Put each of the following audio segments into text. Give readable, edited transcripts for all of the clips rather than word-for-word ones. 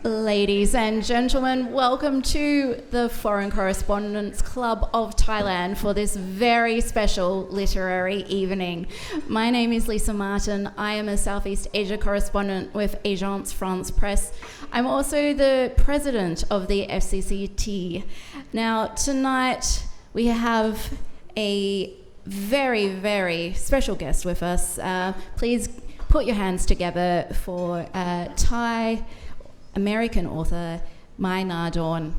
Ladies and gentlemen, welcome to the Foreign Correspondents Club of Thailand for this very special literary evening. My name is Lisa Martin. I am a Southeast Asia correspondent with Agence France Presse. I'm also the president of the FCCT. Now, tonight we have a very, very special guest with us. Please put your hands together for Thai American author Mai Nardone.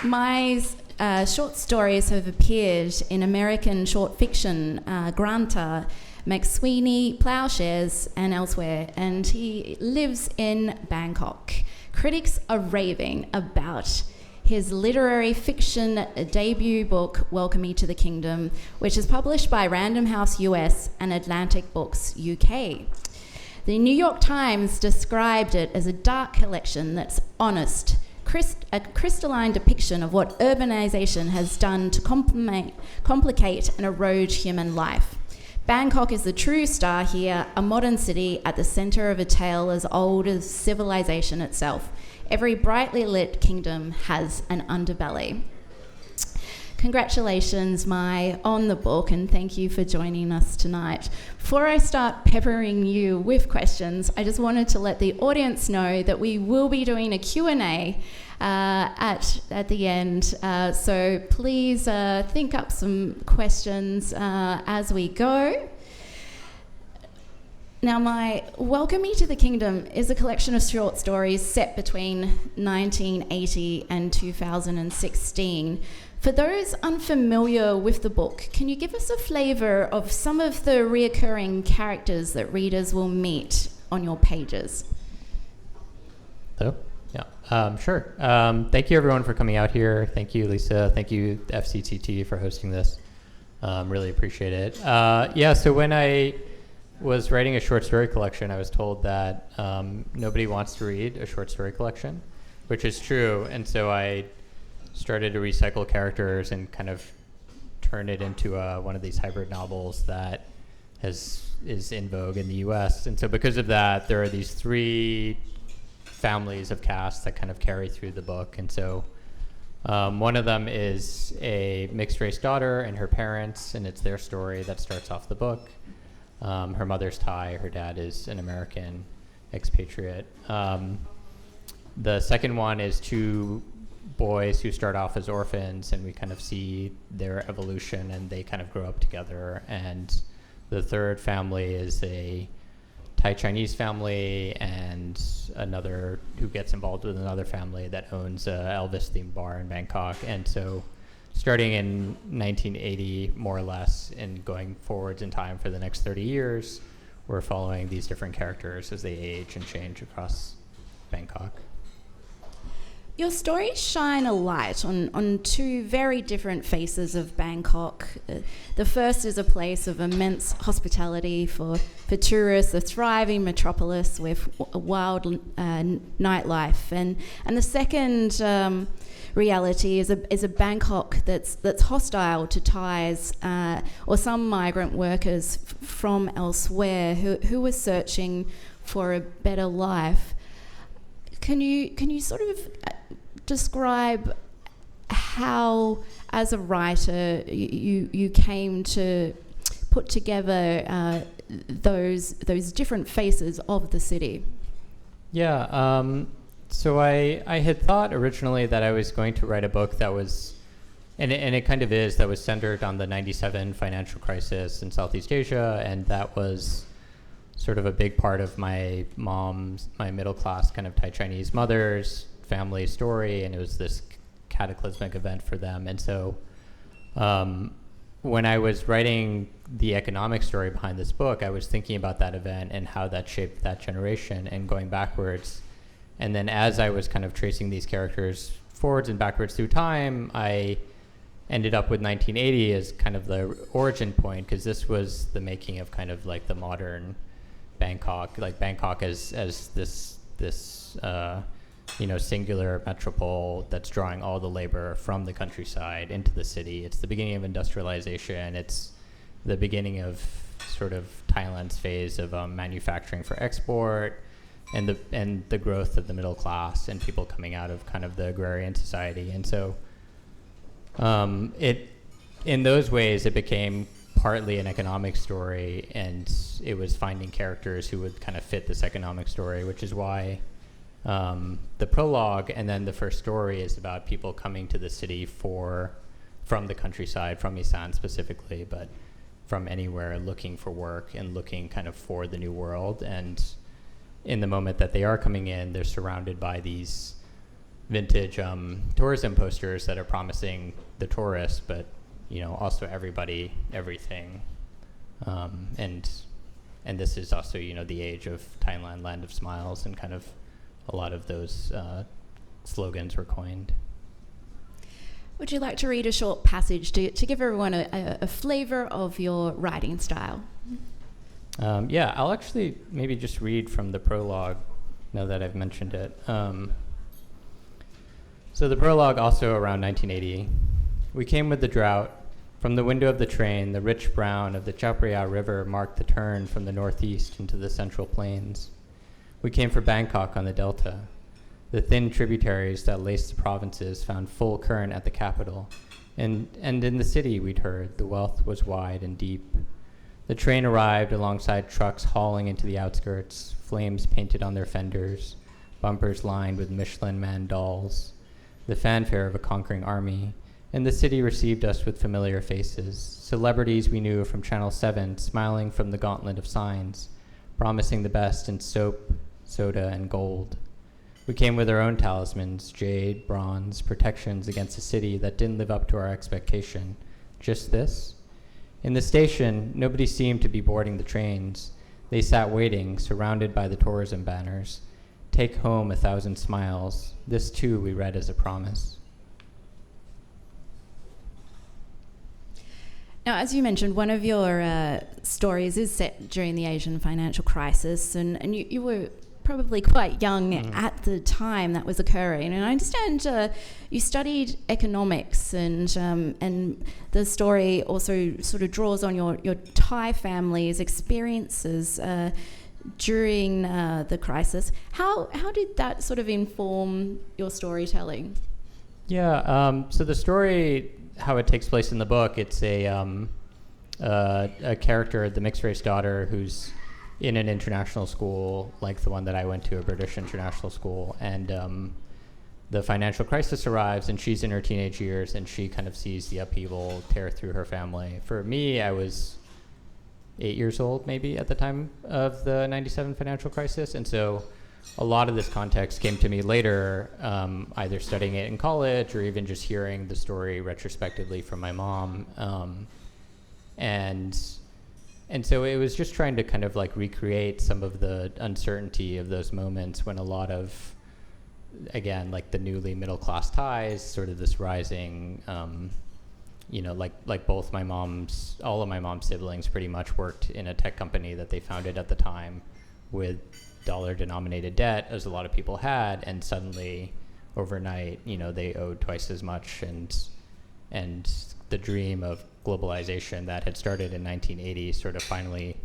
Mai's short stories have appeared in American short fiction, Granta, McSweeney, Ploughshares, and elsewhere, and he lives in Bangkok. Critics are raving about his literary fiction debut book, Welcome Me to the Kingdom, which is published by Random House US and Atlantic Books UK. The New York Times described it as a dark collection that's honest, a crystalline depiction of what urbanization has done to complicate and erode human life. Bangkok is the true star here, a modern city at the center of a tale as old as civilization itself. Every brightly lit kingdom has an underbelly. Congratulations, Mai, on the book, and thank you for joining us tonight. Before I start peppering you with questions, I just wanted to let the audience know that we will be doing a Q&A at the end. So please think up some questions as we go. Now, Mai Welcome Me to the Kingdom is a collection of short stories set between 1980 and 2016. For those unfamiliar with the book, can you give us a flavour of some of the reoccurring characters that readers will meet on your pages? Hello? Yeah, sure. Thank you, everyone, for coming out here. Thank you, Lisa. Thank you, FCCT, for hosting this. Really appreciate it. So when I was writing a short story collection, I was told that nobody wants to read a short story collection, which is true. And so I started to recycle characters and kind of turn it into one of these hybrid novels that is in vogue in the US. And so because of that, there are these three families of cast that kind of carry through the book. And so one of them is a mixed race daughter and her parents, and it's their story that starts off the book. Her mother's Thai, her dad is an American expatriate. The second one is two boys who start off as orphans, and we kind of see their evolution and they kind of grow up together. And the third family is a Thai Chinese family and another who gets involved with another family that owns a Elvis themed bar in Bangkok. And so starting in 1980, more or less, and going forwards in time for the next 30 years, we're following these different characters as they age and change across Bangkok. Your stories shine a light on two very different faces of Bangkok. The first is a place of immense hospitality for tourists, a thriving metropolis with a wild nightlife. And the second reality is a Bangkok that's hostile to Thais or some migrant workers from elsewhere who are searching for a better life. Can you sort of describe how, as a writer, you came to put together those different faces of the city? Yeah. So I had thought originally that I was going to write a book that was, and it kind of is, that was centered on the 97 financial crisis in Southeast Asia, and that was sort of a big part of my middle class kind of Thai Chinese mother's family story, and it was this cataclysmic event for them. And so when I was writing the economic story behind this book, I was thinking about that event and how that shaped that generation and going backwards. And then as I was kind of tracing these characters forwards and backwards through time, I ended up with 1980 as kind of the origin point, because this was the making of kind of like the modern Bangkok, like Bangkok as this singular metropole that's drawing all the labor from the countryside into the city. It's the beginning of industrialization. It's the beginning of sort of Thailand's phase of manufacturing for export, and the growth of the middle class and people coming out of kind of the agrarian society. And so in those ways, it became partly an economic story, and it was finding characters who would kind of fit this economic story, which is why the prologue and then the first story is about people coming to the city from the countryside, from Isan specifically, but from anywhere, looking for work and looking kind of for the new world. And in the moment that they are coming in, they're surrounded by these vintage tourism posters that are promising the tourists, but also everybody, everything. And this is also, the age of Thailand, land of smiles, and kind of a lot of those slogans were coined. Would you like to read a short passage to give everyone a flavor of your writing style? Yeah, I'll actually maybe just read from the prologue now that I've mentioned it. So the prologue, also around 1980. We came with the drought. From the window of the train, the rich brown of the Chao Phraya River marked the turn from the northeast into the central plains. We came for Bangkok on the delta. The thin tributaries that laced the provinces found full current at the capital, and in the city, we'd heard, the wealth was wide and deep. The train arrived alongside trucks hauling into the outskirts, flames painted on their fenders, bumpers lined with Michelin man dolls, the fanfare of a conquering army, and the city received us with familiar faces, celebrities we knew from Channel 7 smiling from the gauntlet of signs, promising the best in soap, soda, and gold. We came with our own talismans, jade, bronze, protections against a city that didn't live up to our expectation. Just this. In the station, nobody seemed to be boarding the trains. They sat waiting, surrounded by the tourism banners. Take home 1,000 smiles. This too we read as a promise. Now, as you mentioned, one of your stories is set during the Asian financial crisis, and you were probably quite young at the time that was occurring. And I understand you studied economics, and the story also sort of draws on your Thai family's experiences during the crisis. How did that sort of inform your storytelling? Yeah, so the story, how it takes place in the book, it's a character, the mixed race daughter, who's in an international school like the one that I went to, a British international school, and the financial crisis arrives, and she's in her teenage years, and she kind of sees the upheaval tear through her family. For me, I was 8 years old maybe at the time of the 97 financial crisis, and so a lot of this context came to me later, either studying it in college or even just hearing the story retrospectively from my mom. And so it was just trying to kind of like recreate some of the uncertainty of those moments when a lot of, again, like the newly middle class Thais, sort of this rising, like both all of my mom's siblings pretty much worked in a tech company that they founded at the time with dollar-denominated debt, as a lot of people had, and suddenly, overnight, they owed twice as much, and the dream of globalization that had started in 1980 sort of finally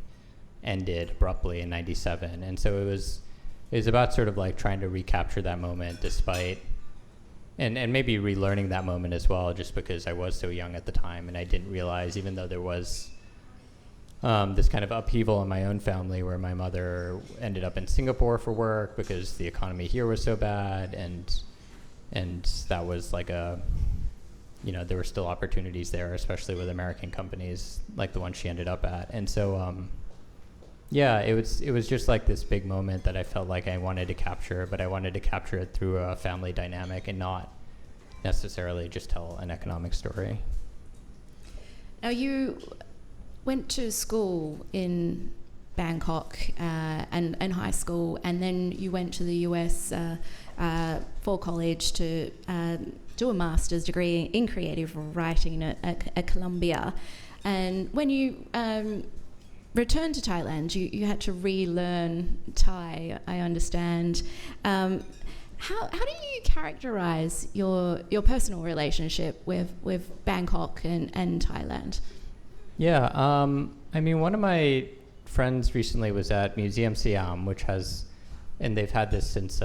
ended abruptly in 97. And so it was about sort of like trying to recapture that moment despite, and maybe relearning that moment as well, just because I was so young at the time and I didn't realize, even though there was this kind of upheaval in my own family where my mother ended up in Singapore for work because the economy here was so bad, and that was like there were still opportunities there, especially with American companies like the one she ended up at. And so it was just like this big moment that I felt like I wanted to capture, but I wanted to capture it through a family dynamic and not necessarily just tell an economic story. Now, you went to school in Bangkok and high school, and then you went to the US for college to do a master's degree in creative writing at Columbia. And when you returned to Thailand, you had to relearn Thai, I understand. How do you characterize your personal relationship with Bangkok and Thailand? Yeah, I mean, one of my friends recently was at Museum Siam, which has, and they've had this since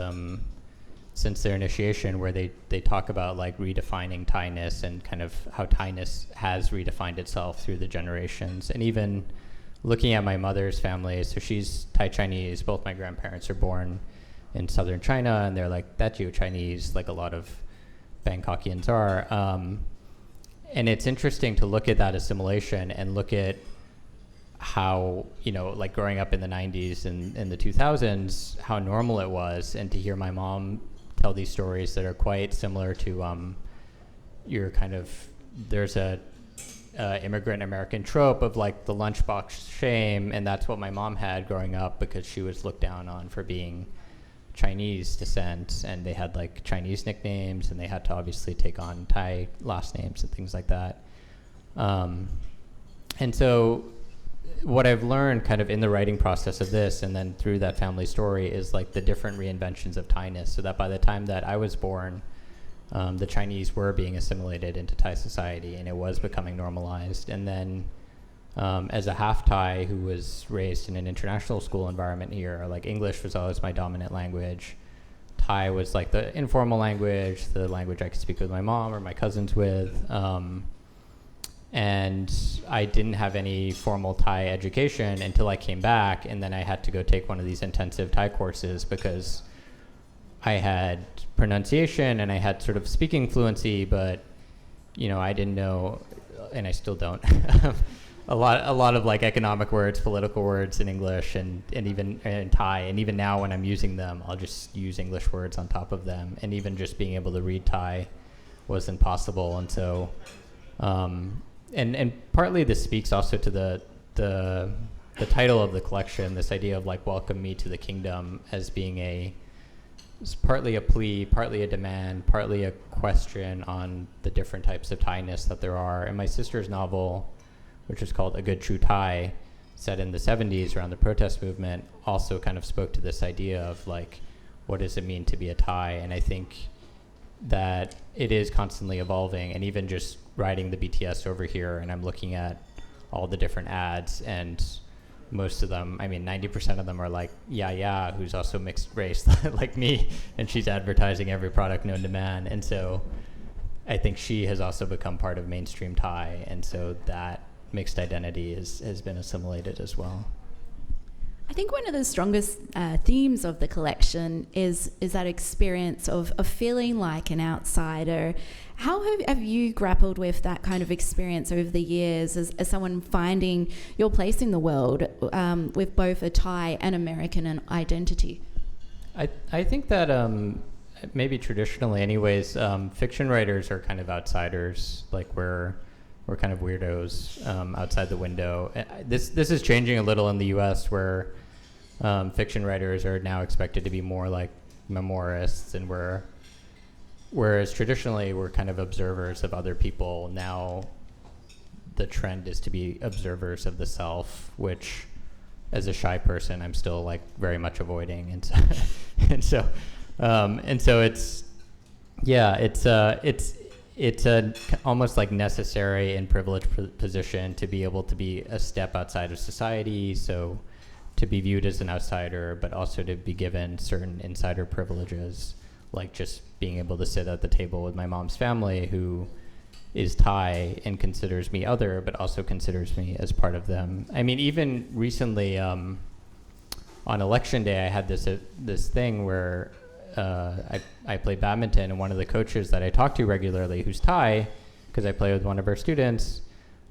their initiation, where they talk about like redefining Thainess and kind of how Thainess has redefined itself through the generations. And even looking at my mother's family, so she's Thai Chinese, both my grandparents are born in southern China, and they're like Dacio-Chinese, like a lot of Bangkokians are. And it's interesting to look at that assimilation and look at how, like growing up in the 90s and in the 2000s, how normal it was, and to hear my mom tell these stories that are quite similar to your kind of, there's a immigrant American trope of like the lunchbox shame, and that's what my mom had growing up because she was looked down on for being Chinese descent, and they had like Chinese nicknames, and they had to obviously take on Thai last names and things like that. And so what I've learned kind of in the writing process of this, and then through that family story, is like the different reinventions of Thainess, so that by the time that I was born, the Chinese were being assimilated into Thai society, and it was becoming normalized. And then as a half Thai who was raised in an international school environment here, like English was always my dominant language. Thai was like the informal language, the language I could speak with my mom or my cousins with. And I didn't have any formal Thai education until I came back, and then I had to go take one of these intensive Thai courses because I had pronunciation and I had sort of speaking fluency, but I didn't know, and I still don't, a lot of like economic words, political words in English and even in Thai, and even now when I'm using them, I'll just use English words on top of them, and even just being able to read Thai wasn't possible. And so and partly this speaks also to the title of the collection, this idea of like welcome me to the kingdom, as being it's partly a plea, partly a demand, partly a question on the different types of Thainess that there are. And my sister's novel, which is called A Good True Thai, set in the 70s around the protest movement, also kind of spoke to this idea of like, what does it mean to be a Thai? And I think that it is constantly evolving, and even just riding the BTS over here, and I'm looking at all the different ads, and most of them, 90% of them are like yeah, who's also mixed race like me, and she's advertising every product known to man. And so I think she has also become part of mainstream Thai, and so that mixed identity has been assimilated as well. I think one of the strongest themes of the collection is that experience of feeling like an outsider. How have you grappled with that kind of experience over the years as someone finding your place in the world with both a Thai and American identity? I think that maybe traditionally anyways, fiction writers are kind of outsiders, like we're kind of weirdos outside the window. This is changing a little in the US, where fiction writers are now expected to be more like memoirists, and whereas traditionally we're kind of observers of other people, now the trend is to be observers of the self, which as a shy person I'm still like very much avoiding. And so it's a almost like necessary and privileged position to be able to be a step outside of society, so to be viewed as an outsider, but also to be given certain insider privileges, like just being able to sit at the table with my mom's family, who is Thai and considers me other, but also considers me as part of them. Even recently, on election day, I had this thing where I play badminton, and one of the coaches that I talk to regularly, who's Thai, because I play with one of her students,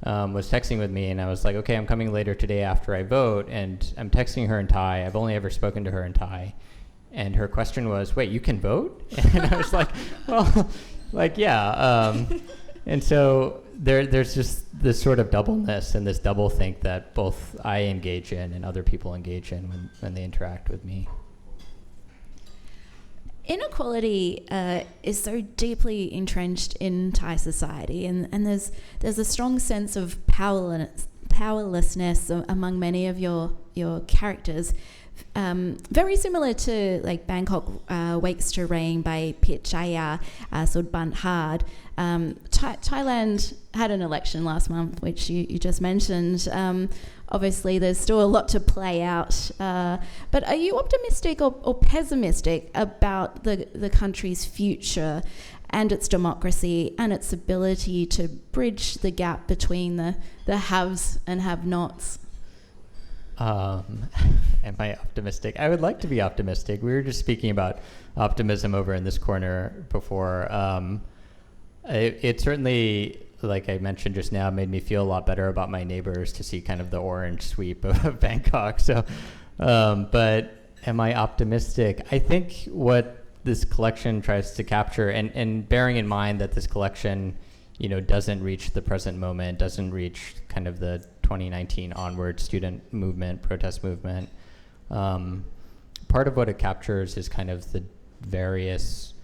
was texting with me, and I was like, okay, I'm coming later today after I vote, and I'm texting her in Thai. I've only ever spoken to her in Thai. And her question was, wait, you can vote? And I was like, well, like, yeah. And so there's just this sort of doubleness and this double think that both I engage in and other people engage in when they interact with me. Inequality is so deeply entrenched in Thai society, and there's a strong sense of powerlessness among many of your characters. very similar to like Bangkok wakes to rain by Pitchaya Sudbant Hard. Thailand had an election last month, which you just mentioned. Obviously, there's still a lot to play out. But are you optimistic or pessimistic about the country's future and its democracy and its ability to bridge the gap between the haves and have-nots? Am I optimistic? I would like to be optimistic. We were just speaking about optimism over in this corner before. It certainly, like I mentioned just now, made me feel a lot better about my neighbors to see kind of the orange sweep of Bangkok. So, but am I optimistic? I think what this collection tries to capture, and bearing in mind that this collection, doesn't reach the present moment, doesn't reach kind of the 2019 onward student movement, protest movement. Part of what it captures is kind of the various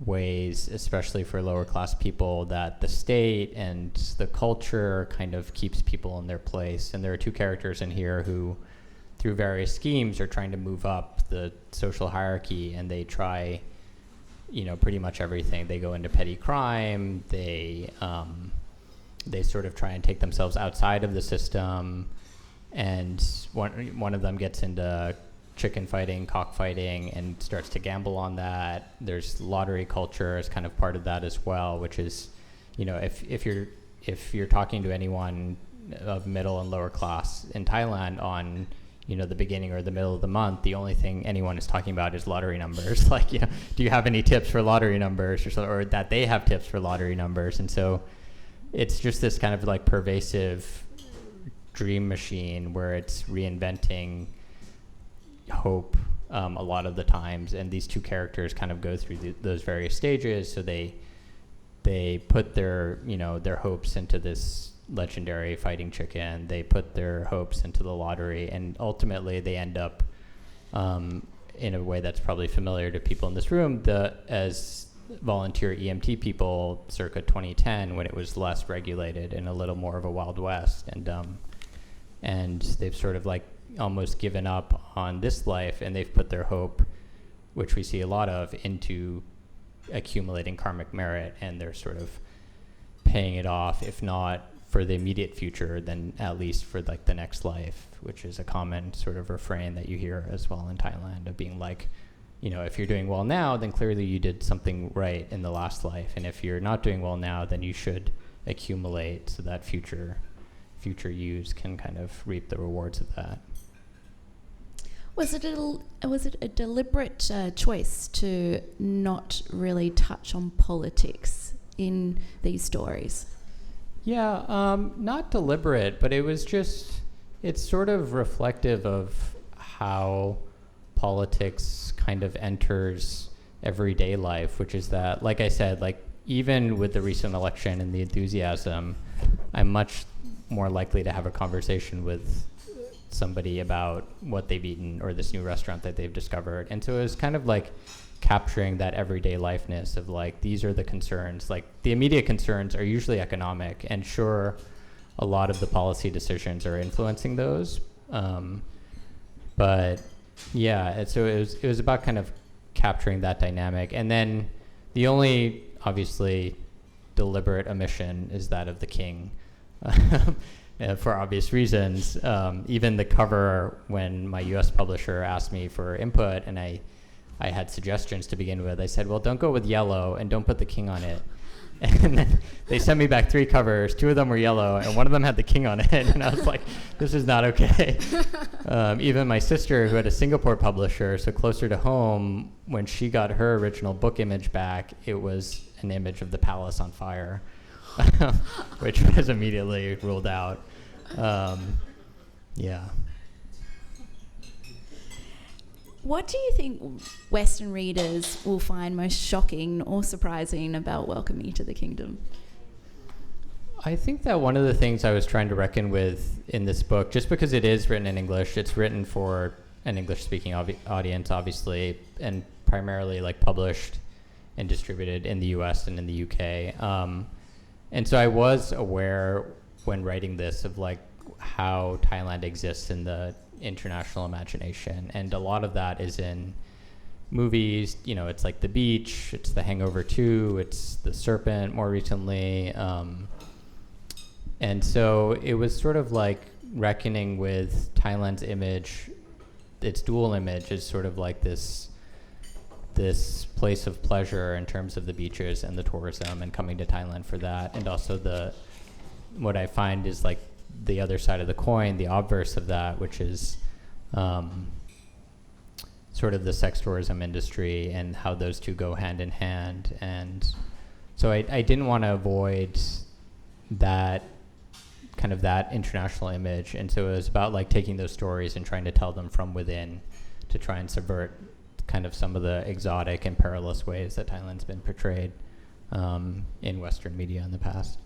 ways, especially for lower class people, that the state and the culture kind of keeps people in their place. And there are two characters in here who, through various schemes, are trying to move up the social hierarchy, and they try, pretty much everything. They go into petty crime, they sort of try and take themselves outside of the system, and one of them gets into chicken fighting, cockfighting, and starts to gamble on that. There's lottery culture as kind of part of that as well, which is, if you're talking to anyone of middle and lower class in Thailand on the beginning or the middle of the month, the only thing anyone is talking about is lottery numbers. Like, do you have any tips for lottery numbers, or that they have tips for lottery numbers? And so it's just this kind of like pervasive dream machine where it's reinventing hope a lot of the times, and these two characters kind of go through those various stages. So they put their their hopes into this legendary fighting chicken, they put their hopes into the lottery, and ultimately they end up in a way that's probably familiar to people in this room, as volunteer EMT people circa 2010, when it was less regulated and a little more of a Wild West, and they've sort of like almost given up on this life, and they've put their hope, which we see a lot of, into accumulating karmic merit, and they're sort of paying it off, if not for the immediate future, then at least for like the next life, which is a common sort of refrain that you hear as well in Thailand, of being like, if you're doing well now, then clearly you did something right in the last life, and if you're not doing well now, then you should accumulate so that future yous can kind of reap the rewards of that. Was it a deliberate choice to not really touch on politics in these stories? Yeah, not deliberate, but it's sort of reflective of how politics kind of enters everyday life, which is that, like I said, like even with the recent election and the enthusiasm, I'm much more likely to have a conversation with somebody about what they've eaten or this new restaurant that they've discovered. And so it was kind of like capturing that everyday lifeness of like, these are the concerns. Like the immediate concerns are usually economic, and sure, a lot of the policy decisions are influencing those. But yeah, so it was about kind of capturing that dynamic. And then the only obviously deliberate omission is that of the king. For obvious reasons. Even the cover, when my US publisher asked me for input and I had suggestions to begin with, I said, well, don't go with yellow and don't put the king on it. And then they sent me back 3 covers. 2 of them were yellow and one of them had the king on it. And I was like, this is not okay. Even my sister, who had a Singapore publisher, so closer to home, when she got her original book image back, it was an image of the palace on fire. Which was immediately ruled out. Yeah. What do you think Western readers will find most shocking or surprising about Welcome Me to the Kingdom? I think that one of the things I was trying to reckon with in this book, just because it is written in English, it's written for an English-speaking audience, obviously, and primarily like published and distributed in the US and in the UK. And so I was aware when writing this of like how Thailand exists in the international imagination, and a lot of that is in movies. You know, it's like The Beach, it's The Hangover 2, it's The Serpent more recently, and so it was sort of like reckoning with Thailand's image, its dual image is sort of like this place of pleasure in terms of the beaches and the tourism, and coming to Thailand for that, and also what I find is like the other side of the coin, the obverse of that, which is sort of the sex tourism industry and how those two go hand in hand. And so I didn't want to avoid that kind of that international image, and so it was about like taking those stories and trying to tell them from within to try and subvert kind of some of the exotic and perilous ways that Thailand's been portrayed in Western media in the past.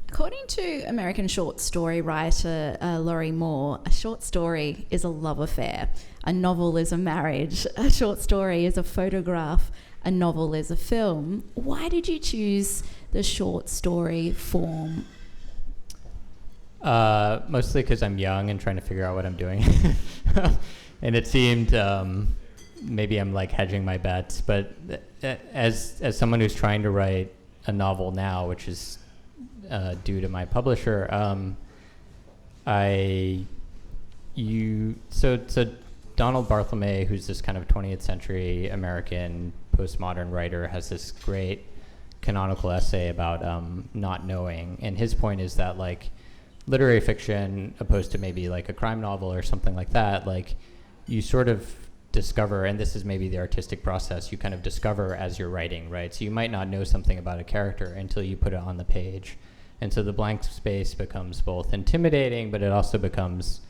According to American short story writer Laurie Moore, a short story is a love affair, a novel is a marriage, a short story is a photograph, a novel is a film. Why did you choose the short story form? Mostly because I'm young and trying to figure out what I'm doing. And it seemed maybe I'm like hedging my bets, but as someone who's trying to write a novel now, which is due to my publisher, so Donald Barthelme, who's this kind of 20th century American postmodern writer, has this great canonical essay about not knowing, and his point is that like literary fiction, opposed to maybe like a crime novel or something like that, like you sort of discover, and this is maybe the artistic process, you kind of discover as you're writing, right? So you might not know something about a character until you put it on the page. And so the blank space becomes both intimidating, but it also becomes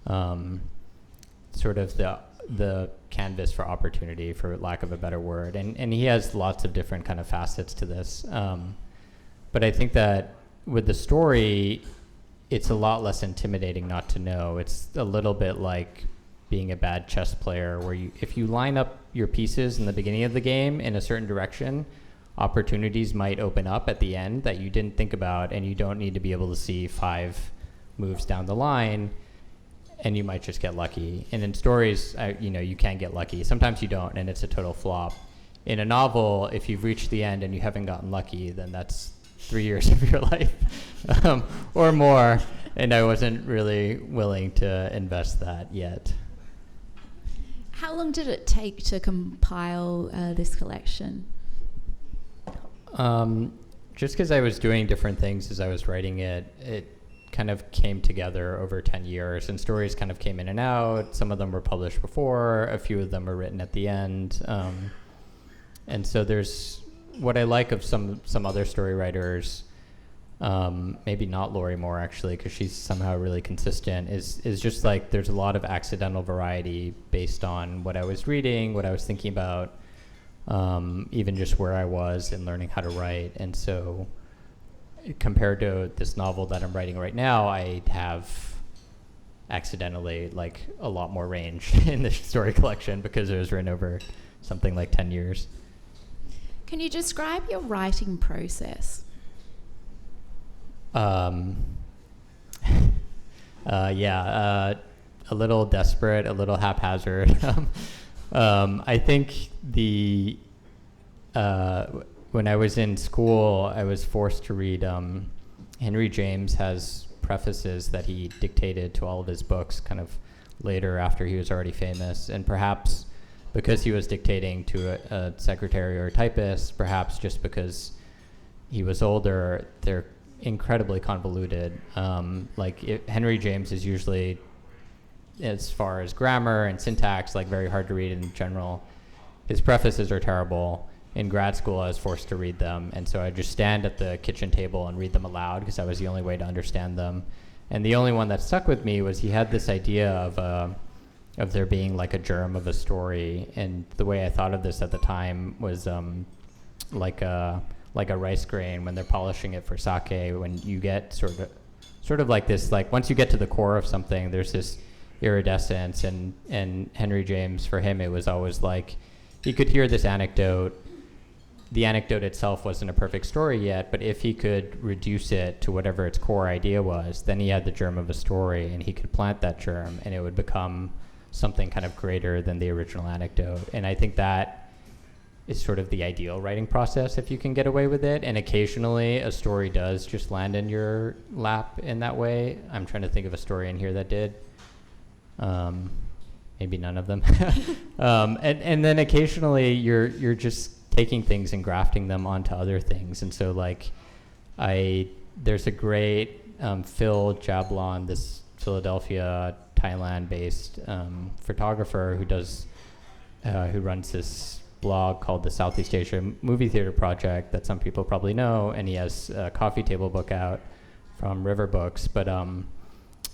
sort of the canvas for opportunity, for lack of a better word. And he has lots of different kind of facets to this. But I think that with the story, it's a lot less intimidating not to know. It's a little bit like being a bad chess player, where if you line up your pieces in the beginning of the game in a certain direction, opportunities might open up at the end that you didn't think about, and you don't need to be able to see 5 moves down the line, and you might just get lucky. And in stories, you can get lucky. Sometimes you don't, and it's a total flop. In a novel, if you've reached the end and you haven't gotten lucky, then that's 3 years of your life or more, and I wasn't really willing to invest that yet. How long did it take to compile this collection? Just because I was doing different things as I was writing it, it kind of came together over 10 years, and stories kind of came in and out. Some of them were published before, a few of them were written at the end. And so there's what I like of some other story writers, maybe not Laurie Moore actually, because she's somehow really consistent, is just like there's a lot of accidental variety based on what I was reading, what I was thinking about, even just where I was in learning how to write. And so compared to this novel that I'm writing right now, I have accidentally like a lot more range in the story collection because it was written over something like 10 years. Can you describe your writing process? A little desperate, a little haphazard. I think when I was in school, I was forced to read, Henry James has prefaces that he dictated to all of his books kind of later after he was already famous, and perhaps because he was dictating to a secretary or a typist, perhaps just because he was older, they're incredibly convoluted. Henry James is usually, as far as grammar and syntax, like very hard to read in general. His prefaces are terrible. In grad school, I was forced to read them, and so I'd just stand at the kitchen table and read them aloud because that was the only way to understand them. And the only one that stuck with me was he had this idea of there being like a germ of a story, and the way I thought of this at the time was like a rice grain when they're polishing it for sake. When you get sort of like this, like once you get to the core of something, there's this iridescence, and Henry James, for him, it was always like he could hear this anecdote the anecdote itself wasn't a perfect story yet, but if he could reduce it to whatever its core idea was, then he had the germ of a story, and he could plant that germ, and it would become something kind of greater than the original anecdote. And I think that is sort of the ideal writing process if you can get away with it. And occasionally a story does just land in your lap in that way. I'm trying to think of a story in here that did. Maybe none of them. And then occasionally you're just taking things and grafting them onto other things. And so like there's a great Phil Jablon, this Philadelphia, Thailand-based photographer who runs this blog called the Southeast Asia Movie Theater Project that some people probably know, and he has a coffee table book out from River Books. But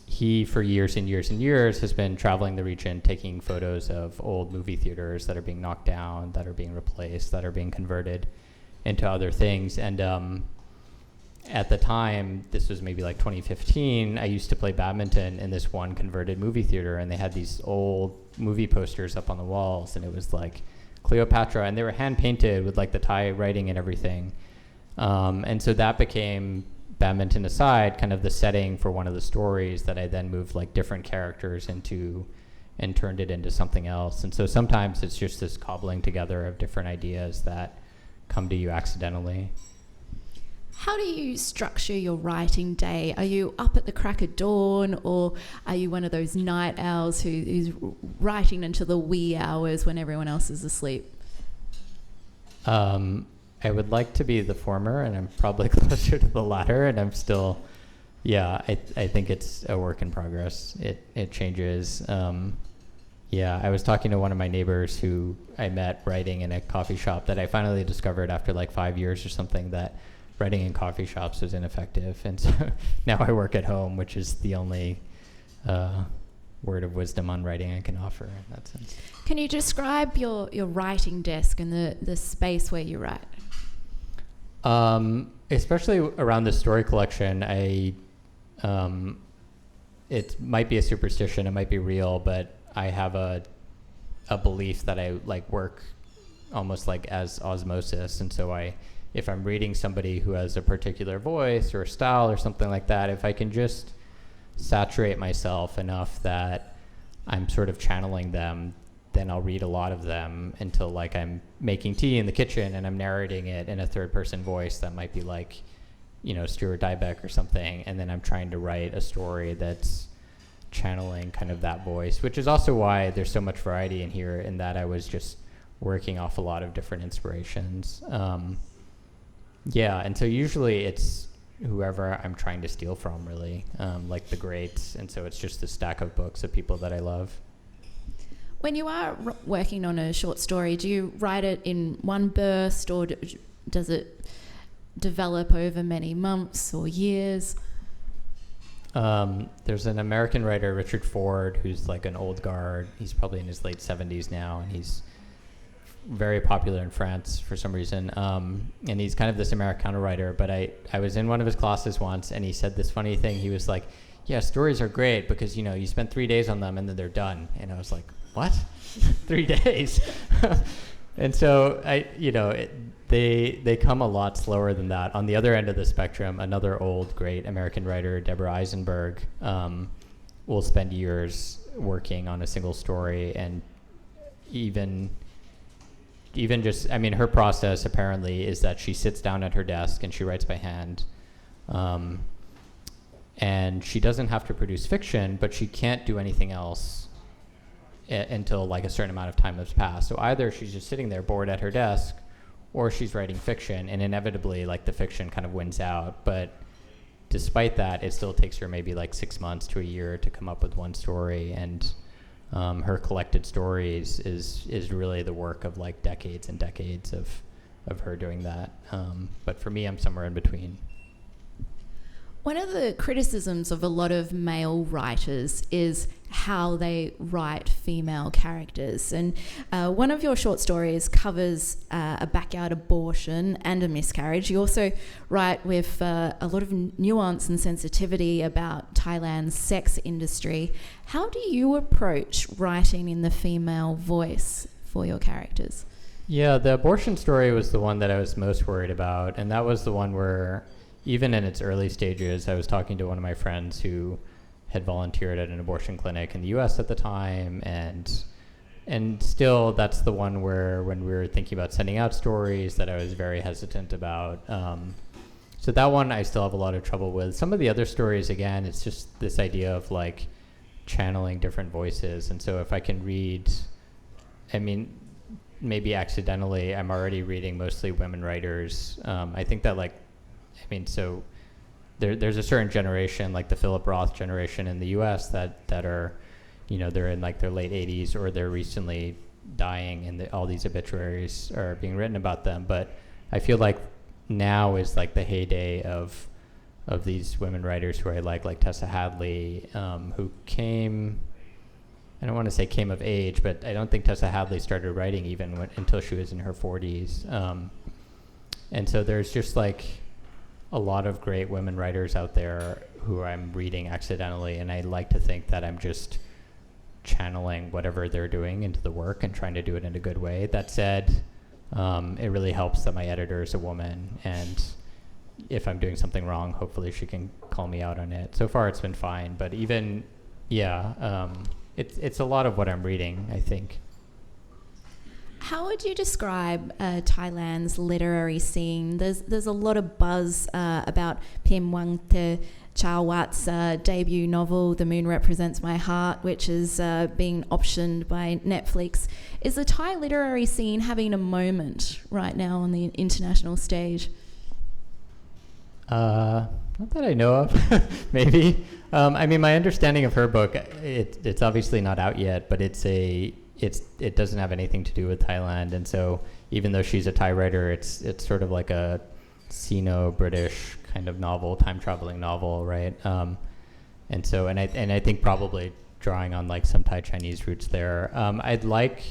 he, for years and years and years, has been traveling the region, taking photos of old movie theaters that are being knocked down, that are being replaced, that are being converted into other things. And at the time, this was maybe like 2015, I used to play badminton in this one converted movie theater, and they had these old movie posters up on the walls, and it was like Cleopatra, and they were hand painted with like the Thai writing and everything. And so that became, badminton aside, kind of the setting for one of the stories that I then moved like different characters into and turned it into something else. And so sometimes it's just this cobbling together of different ideas that come to you accidentally. How do you structure your writing day? Are you up at the crack of dawn, or are you one of those night owls who's writing into the wee hours when everyone else is asleep? I would like to be the former, and I'm probably closer to the latter, and I'm still, I think it's a work in progress. It changes. I was talking to one of my neighbors who I met writing in a coffee shop that I finally discovered after like 5 years or something that writing in coffee shops was ineffective. And so now I work at home, which is the only word of wisdom on writing I can offer in that sense. Can you describe your writing desk and the space where you write? Especially around the story collection, it might be a superstition, it might be real, but I have a belief that I like work almost like as osmosis. And so if I'm reading somebody who has a particular voice or style or something like that, if I can just saturate myself enough that I'm sort of channeling them, then I'll read a lot of them until like I'm making tea in the kitchen and I'm narrating it in a third person voice that might be like, Stuart Dybek or something. And then I'm trying to write a story that's channeling kind of that voice, which is also why there's so much variety in here, in that I was just working off a lot of different inspirations. And so usually it's whoever I'm trying to steal from, really, like the greats. And so it's just a stack of books of people that I love. When you are working on a short story, do you write it in one burst, or does it develop over many months or years? There's an American writer, Richard Ford, who's like an old guard. He's probably in his late 70s now, and he's very popular in France for some reason. And he's kind of this Americana writer, but I was in one of his classes once, and he said this funny thing. He was like, yeah, stories are great because, you spend 3 days on them and then they're done. And I was like, what? 3 days? And so they come a lot slower than that. On the other end of the spectrum, another old great American writer, Deborah Eisenberg, will spend years working on a single story. And even just, her process apparently is that she sits down at her desk and she writes by hand. And she doesn't have to produce fiction, but she can't do anything else until like a certain amount of time has passed. So either she's just sitting there bored at her desk, or she's writing fiction, and inevitably like the fiction kind of wins out. But despite that, it still takes her maybe like 6 months to a year to come up with one story. And her collected stories is really the work of like decades and decades of her doing that. But for me, I'm somewhere in between. One of the criticisms of a lot of male writers is how they write female characters. And one of your short stories covers a backyard abortion and a miscarriage. You also write with a lot of nuance and sensitivity about Thailand's sex industry. How do you approach writing in the female voice for your characters? Yeah, the abortion story was the one that I was most worried about, and that was the one where, even in its early stages, I was talking to one of my friends who had volunteered at an abortion clinic in the U.S. at the time, and still that's the one where, when we were thinking about sending out stories, that I was very hesitant about. So that one I still have a lot of trouble with. Some of the other stories, again, it's just this idea of like channeling different voices, and so if I can read, I mean, maybe accidentally, I'm already reading mostly women writers. I think that, like, I mean, so there's a certain generation, like the Philip Roth generation in the U.S. that are, you know, they're in like their late 80s, or they're recently dying, and all these obituaries are being written about them. But I feel like now is like the heyday of these women writers who I like Tessa Hadley, who came, I don't want to say came of age, but I don't think Tessa Hadley started writing even until she was in her 40s. And so there's just like a lot of great women writers out there who I'm reading accidentally, and I like to think that I'm just channeling whatever they're doing into the work and trying to do it in a good way. That said, it really helps that my editor is a woman, and if I'm doing something wrong, hopefully she can call me out on it. So far it's been fine, but even, it's a lot of what I'm reading, I think. How would you describe Thailand's literary scene? There's a lot of buzz about Pim Wangte Chawat's debut novel, The Moon Represents My Heart, which is being optioned by Netflix. Is the Thai literary scene having a moment right now on the international stage? Not that I know of. Maybe. I mean, my understanding of her book, it's obviously not out yet, but it doesn't have anything to do with Thailand, and so even though she's a Thai writer, it's sort of like a Sino-British kind of novel, time-traveling novel, right? And so, and I think probably drawing on like some Thai-Chinese roots there. I'd like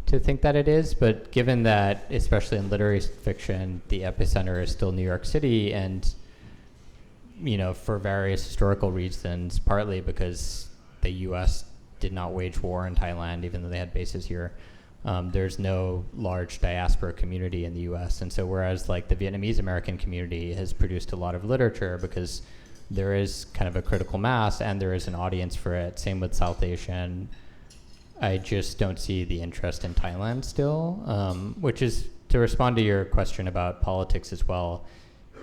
to think that it is, but given that, especially in literary fiction, the epicenter is still New York City, and you know, for various historical reasons, partly because the U.S. did not wage war in Thailand, even though they had bases here. There's no large diaspora community in the U.S., and so whereas like the Vietnamese American community has produced a lot of literature because there is kind of a critical mass and there is an audience for it. Same with South Asian. I just don't see the interest in Thailand still, which is to respond to your question about politics as well.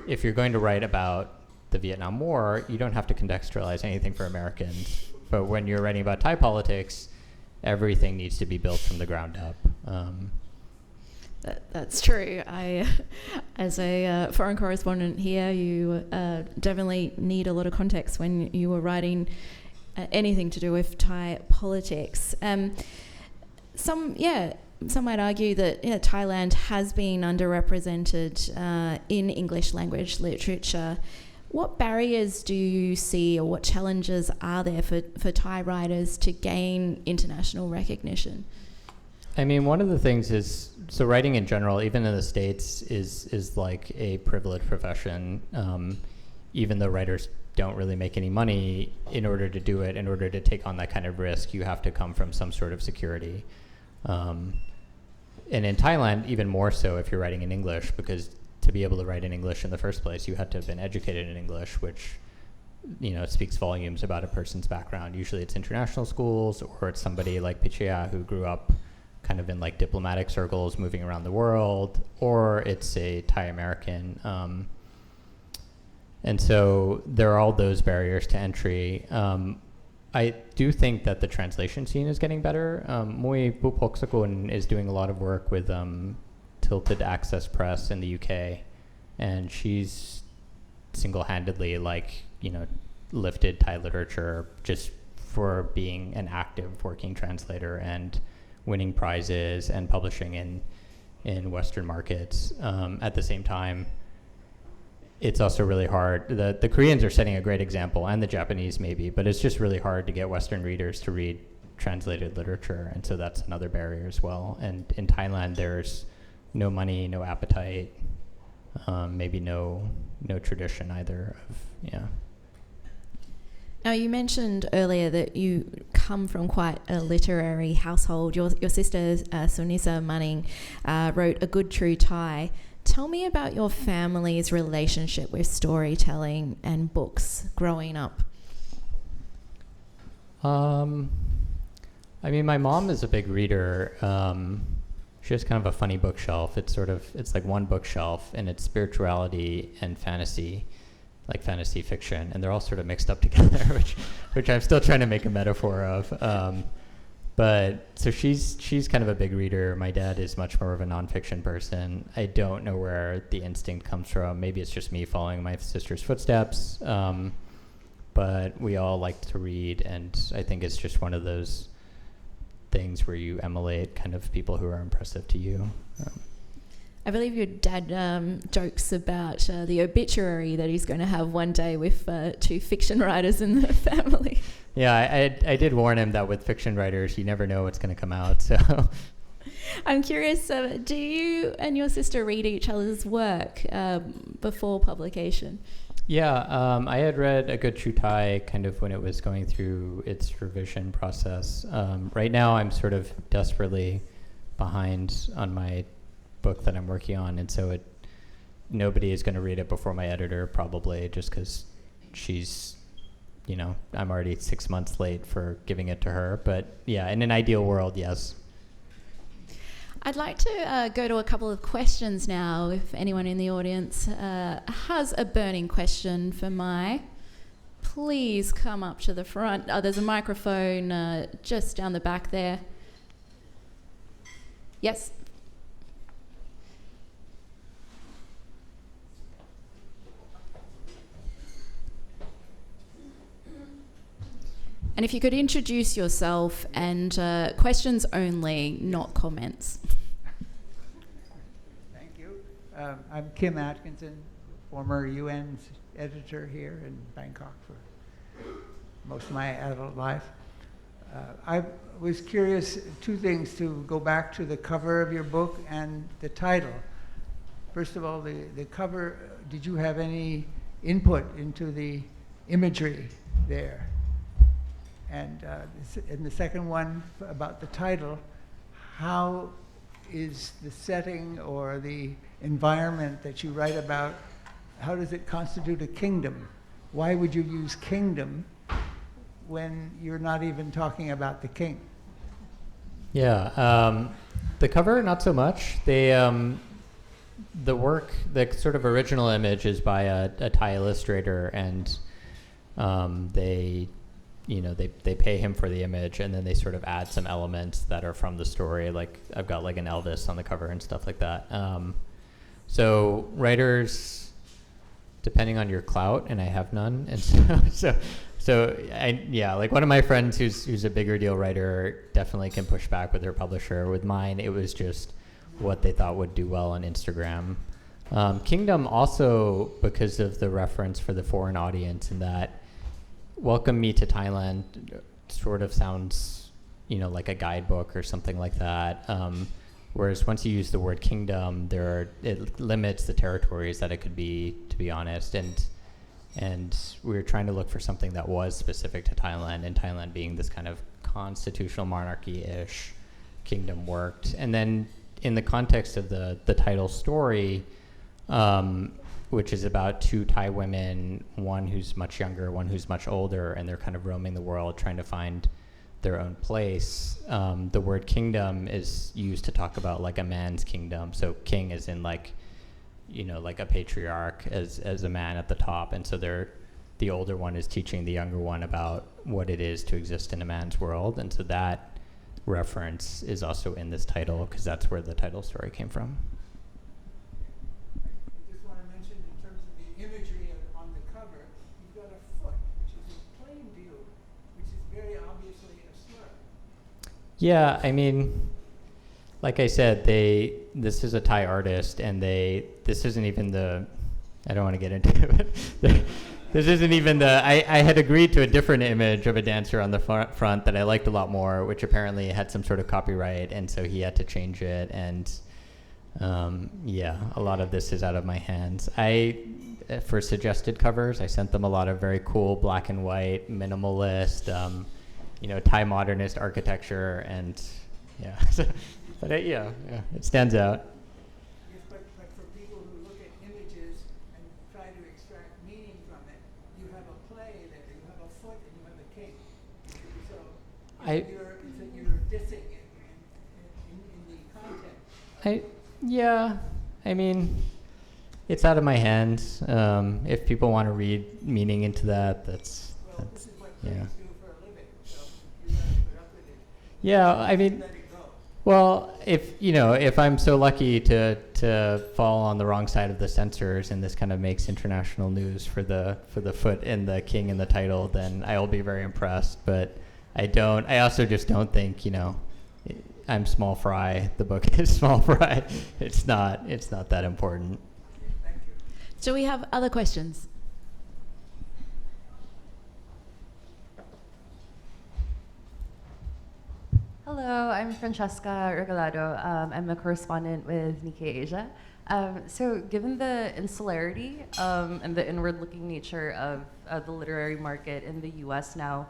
If you're going to write about the Vietnam War, you don't have to contextualize anything for Americans. But when you're writing about Thai politics, everything needs to be built from the ground up. That's true. As a foreign correspondent here, you definitely need a lot of context when you were writing anything to do with Thai politics. Some might argue that Thailand has been underrepresented in English language literature. What barriers do you see, or what challenges are there for Thai writers to gain international recognition? I mean, one of the things is, so writing in general, even in the States, is like a privileged profession. Even though writers don't really make any money, in order to do it, in order to take on that kind of risk, you have to come from some sort of security. And in Thailand, even more so if you're writing in English, because to be able to write in English in the first place, you had to have been educated in English, which, speaks volumes about a person's background. Usually it's international schools, or it's somebody like Pichea who grew up kind of in like diplomatic circles moving around the world, or it's a Thai American. And so there are all those barriers to entry. I do think that the translation scene is getting better. Mui Bupoksakun is doing a lot of work with Tilted Access Press in the UK, and she's single-handedly lifted Thai literature just for being an active working translator and winning prizes and publishing in Western markets. At the same time, it's also really hard. The Koreans are setting a great example, and the Japanese maybe, but it's just really hard to get Western readers to read translated literature, and so that's another barrier as well. And in Thailand, there's no money, no appetite, maybe no tradition either. Now, you mentioned earlier that you come from quite a literary household. Your sister, Sunisa Manning, wrote A Good True Thai. Tell me about your family's relationship with storytelling and books growing up. I mean, my mom is a big reader. She has kind of a funny bookshelf. It's like one bookshelf, and it's spirituality and fantasy, like fantasy fiction, and they're all sort of mixed up together, which I'm still trying to make a metaphor of. But so she's kind of a big reader. My dad is much more of a nonfiction person. I don't know where the instinct comes from. Maybe it's just me following my sister's footsteps. But we all like to read, and I think it's just one of those things where you emulate kind of people who are impressive to you. I believe your dad jokes about the obituary that he's going to have one day with 2 fiction writers in the family. Yeah, I did warn him that with fiction writers, you never know what's going to come out. So, I'm curious, do you and your sister read each other's work before publication? Yeah, I had read A Good True Thai kind of when it was going through its revision process. Right now, I'm sort of desperately behind on my book that I'm working on, and so nobody is going to read it before my editor, probably, just because she's, I'm already 6 months late for giving it to her. But yeah, in an ideal world, yes. I'd like to go to a couple of questions now, if anyone in the audience has a burning question for Mai. Please come up to the front. There's a microphone just down the back there. Yes? And if you could introduce yourself, and questions only, not comments. Thank you. I'm Kim Atkinson, former UN editor here in Bangkok for most of my adult life. I was curious, 2 things to go back to the cover of your book and the title. First of all, the cover, did you have any input into the imagery there? And the second one about the title, how is the setting or the environment that you write about, how does it constitute a kingdom? Why would you use kingdom when you're not even talking about the king? Yeah, the cover, not so much. The work, the sort of original image is by a Thai illustrator, and they pay him for the image, and then they sort of add some elements that are from the story. Like I've got like an Elvis on the cover and stuff like that. So writers, depending on your clout, and I have none, and like one of my friends who's a bigger deal writer definitely can push back with their publisher. With mine, it was just what they thought would do well on Instagram. Kingdom also, because of the reference for the foreign audience, in that Welcome Me to Thailand sort of sounds, like a guidebook or something like that. Whereas once you use the word kingdom, it limits the territories that it could be, to be honest. And we were trying to look for something that was specific to Thailand, and Thailand being this kind of constitutional monarchy-ish kingdom worked. And then in the context of the title story, which is about 2 Thai women, one who's much younger, one who's much older, and they're kind of roaming the world trying to find their own place. The word kingdom is used to talk about like a man's kingdom. So king is in like a patriarch as a man at the top. And so the older one is teaching the younger one about what it is to exist in a man's world. And so that reference is also in this title, because that's where the title story came from. Imagery on the cover, you've got a foot, which is in plain view, which is very obviously a slur. Yeah, I mean, like I said, this is a Thai artist, and this isn't even I don't want to get into it. This isn't even I had agreed to a different image of a dancer on the front that I liked a lot more, which apparently had some sort of copyright, and so he had to change it, and a lot of this is out of my hands. for suggested covers. I sent them a lot of very cool black and white, minimalist, Thai modernist architecture, and yeah. But it stands out. Yes, but for people who look at images and try to extract meaning from it, you have a play there, you have a foot and you have a cape. So you're dissing it in the content. I mean, it's out of my hands. If people want to read meaning into that, This is what yeah. critics do for a living, so you gotta put up with it. Yeah, I mean, Let it go. well, if I'm so lucky to fall on the wrong side of the censors and this kind of makes international news for the foot and the king in the title, then I will be very impressed. But I also just don't think, I'm small fry. The book is small fry. It's not that important. Thank you. Do we have other questions? Hello, I'm Francesca Regalado. I'm a correspondent with NIKKEI Asia. So given the insularity and the inward-looking nature of the literary market in the US now,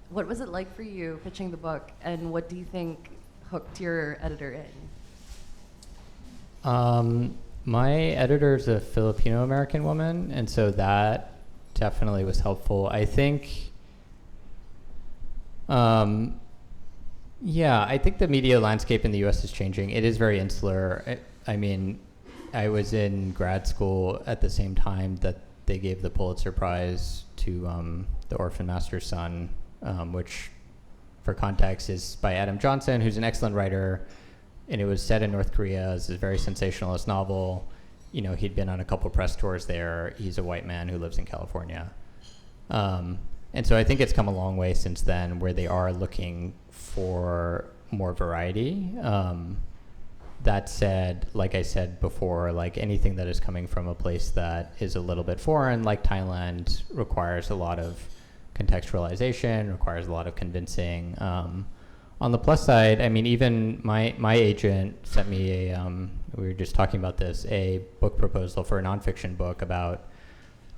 what was it like for you pitching the book, and what do you think hooked your editor in? My editor is a Filipino-American woman, and so that definitely was helpful. I think, I think the media landscape in the U.S. is changing. It is very insular. I mean, I was in grad school at the same time that they gave the Pulitzer Prize to The Orphan Master's Son, which, for context, is by Adam Johnson, who's an excellent writer, and it was set in North Korea. It's a very sensationalist novel. He'd been on a couple press tours there. He's a white man who lives in California. And so I think it's come a long way since then, where they are looking for more variety. That said, like I said before, like anything that is coming from a place that is a little bit foreign, like Thailand, requires a lot of contextualization, requires a lot of convincing. On the plus side, I mean, even my agent sent me we were just talking about this, a book proposal for a nonfiction book about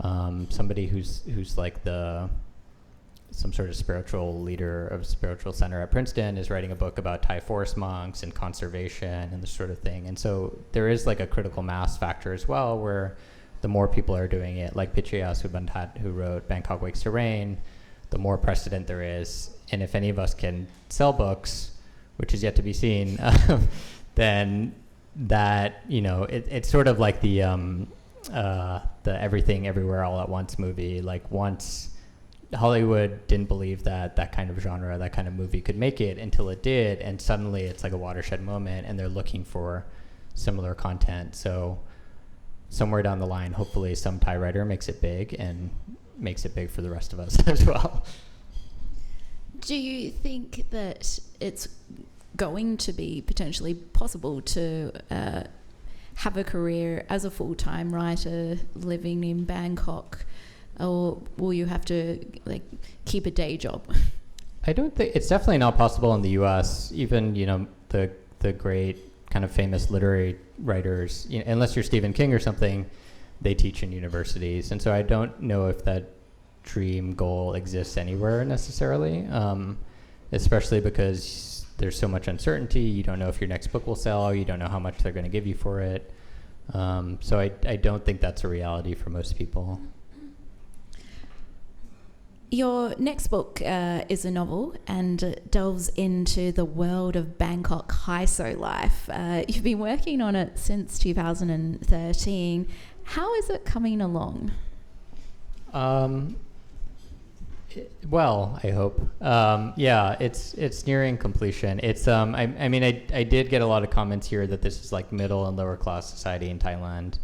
somebody who's like some sort of spiritual leader of a spiritual center at Princeton is writing a book about Thai forest monks and conservation and this sort of thing. And so there is like a critical mass factor as well, where the more people are doing it, like Pichaya Subandhat, who wrote Bangkok Wakes to Rain, the more precedent there is. And if any of us can sell books, which is yet to be seen, then that, it's sort of like the Everything Everywhere All at Once movie. Like, once Hollywood didn't believe that kind of genre, that kind of movie could make it, until it did, and suddenly it's like a watershed moment, and they're looking for similar content. So somewhere down the line, hopefully some Thai writer makes it big, and makes it big for the rest of us as well. Do you think that it's going to be potentially possible to have a career as a full-time writer living in Bangkok, or will you have to keep a day job? I don't think it's definitely not possible in the U.S. Even the great kind of famous literary writers, unless you're Stephen King or something, they teach in universities, and so I don't know if that dream goal exists anywhere necessarily, especially because there's so much uncertainty. You don't know if your next book will sell. You don't know how much they're going to give you for it. So I don't think that's a reality for most people. Your next book is a novel and delves into the world of Bangkok high-so life. You've been working on it since 2013. How is it coming along? Well, I hope. It's nearing completion. It's I did get a lot of comments here that this is like middle and lower class society in Thailand,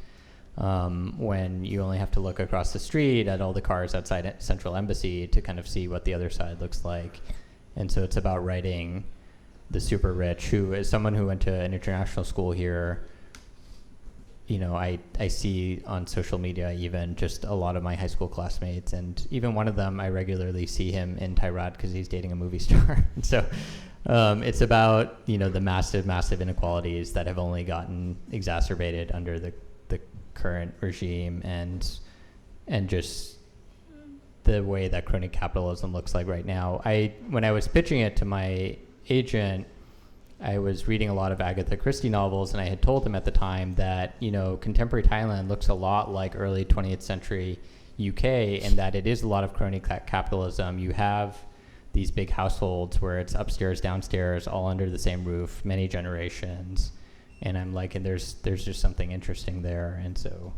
when you only have to look across the street at all the cars outside Central Embassy to kind of see what the other side looks like. And so it's about writing the super rich, who is someone who went to an international school here. I see on social media even just a lot of my high school classmates, and even one of them, I regularly see him in Thailand because he's dating a movie star. And so it's about, the massive inequalities that have only gotten exacerbated under the current regime and just the way that crony capitalism looks like right now. When I was pitching it to my agent, I was reading a lot of Agatha Christie novels, and I had told him at the time that, you know, contemporary Thailand looks a lot like early 20th century UK, and that it is a lot of crony capitalism. You have these big households where it's upstairs, downstairs, all under the same roof, many generations. And I'm like, and there's just something interesting there. And so.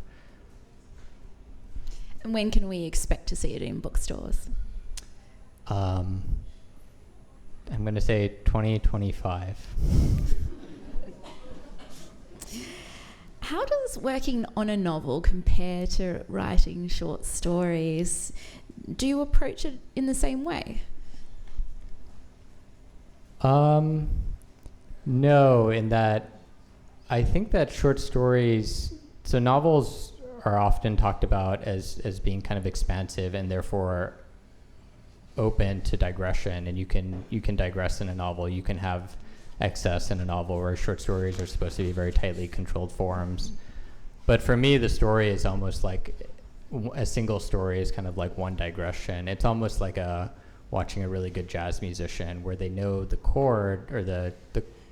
And when can we expect to see it in bookstores? I'm going to say 2025. How does working on a novel compare to writing short stories? Do you approach it in the same way? No, in that I think that short stories, so novels are often talked about as being kind of expansive and therefore open to digression, and you can digress in a novel. You can have excess in a novel, where short stories are supposed to be very tightly controlled forms. But for me, the story is almost like a single story is kind of like one digression. It's almost like watching a really good jazz musician, where they know the chord or the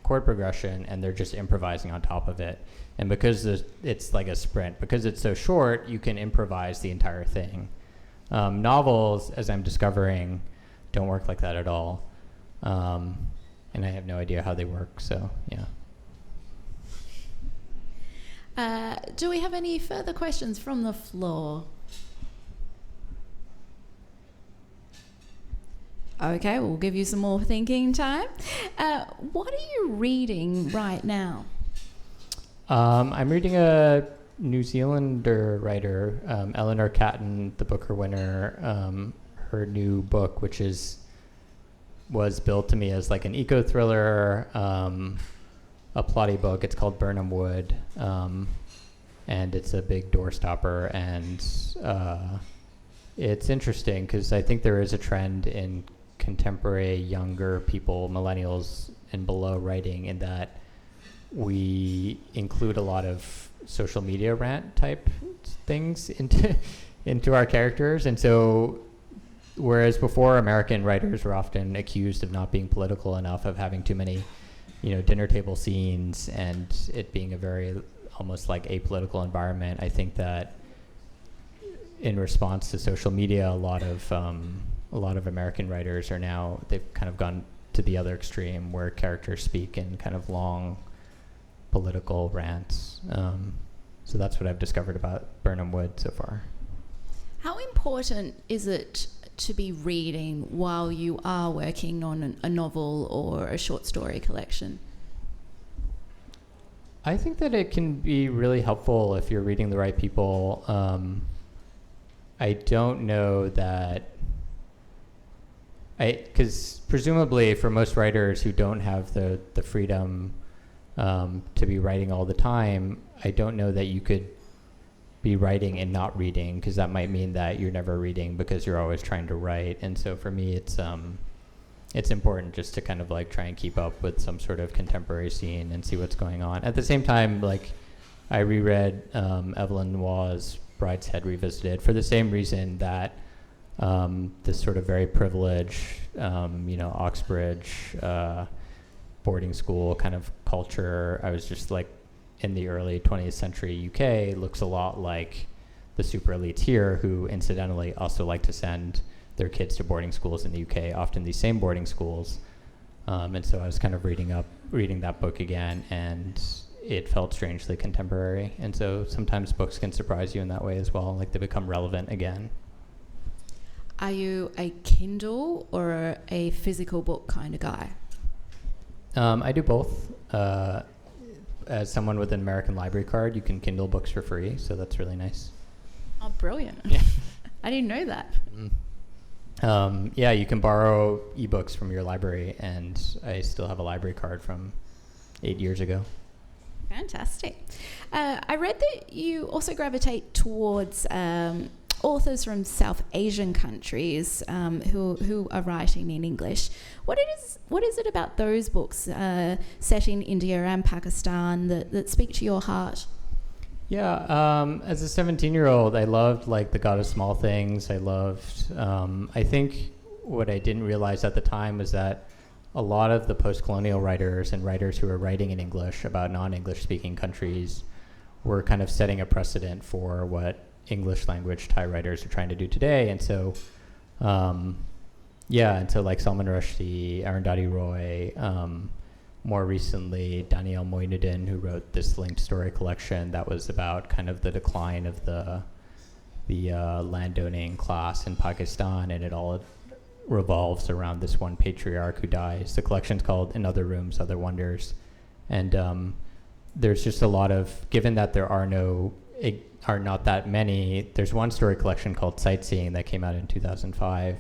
chord progression, and they're just improvising on top of it. And because it's like a sprint, because it's so short, you can improvise the entire thing. Novels, as I'm discovering, don't work like that at all. And I have no idea how they work, so yeah. Do we have any further questions from the floor? Okay, we'll give you some more thinking time. What are you reading right now? I'm reading a New Zealander writer, Eleanor Catton, the Booker winner, her new book, which was billed to me as like an eco-thriller, a plotty book. It's called Burnham Wood, and it's a big doorstopper, and it's interesting because I think there is a trend in contemporary younger people, millennials and below, writing, in that we include a lot of social media rant type things into our characters. And so whereas before American writers were often accused of not being political enough, of having too many, dinner table scenes, and it being a very almost like apolitical environment, I think that in response to social media, a lot of American writers are now, they've kind of gone to the other extreme, where characters speak in kind of long political rants. So that's what I've discovered about Burnham Wood so far. How important is it to be reading while you are working on a novel or a short story collection? I think that it can be really helpful if you're reading the right people. I don't know that, because presumably for most writers who don't have the freedom to be writing all the time, I don't know that you could be writing and not reading, because that might mean that you're never reading because you're always trying to write. And so for me, it's important just to kind of like try and keep up with some sort of contemporary scene and see what's going on. At the same time, like I reread Evelyn Waugh's Brideshead Revisited for the same reason that this sort of very privileged, Oxbridge boarding school kind of culture, I was just like, in the early 20th century UK, looks a lot like the super elites here, who incidentally also like to send their kids to boarding schools in the UK, often these same boarding schools. And so I was kind of reading that book again, and it felt strangely contemporary. And so sometimes books can surprise you in that way as well, like they become relevant again. Are you a Kindle or a physical book kind of guy? I do both. As someone with an American Library card, you can Kindle books for free, so that's really nice. Oh, brilliant. Yeah. I didn't know that. Yeah, you can borrow ebooks from your library, and I still have a library card from 8 years ago. Fantastic. I read that you also gravitate towards authors from South Asian countries who are writing in English. What is it about those books set in India and Pakistan that speak to your heart? Yeah, as a 17-year-old, I loved like The God of Small Things. I loved, I think what I didn't realize at the time was that a lot of the post-colonial writers and writers who were writing in English about non-English speaking countries were kind of setting a precedent for what English language Thai writers are trying to do today. And so, and so like Salman Rushdie, Arundhati Roy, more recently, Danielle Mai Nardone, who wrote this linked story collection that was about kind of the decline of the landowning class in Pakistan, and it all revolves around this one patriarch who dies. The collection's called In Other Rooms, Other Wonders, and there's just a lot of, given that there are not that many. There's one story collection called Sightseeing that came out in 2005.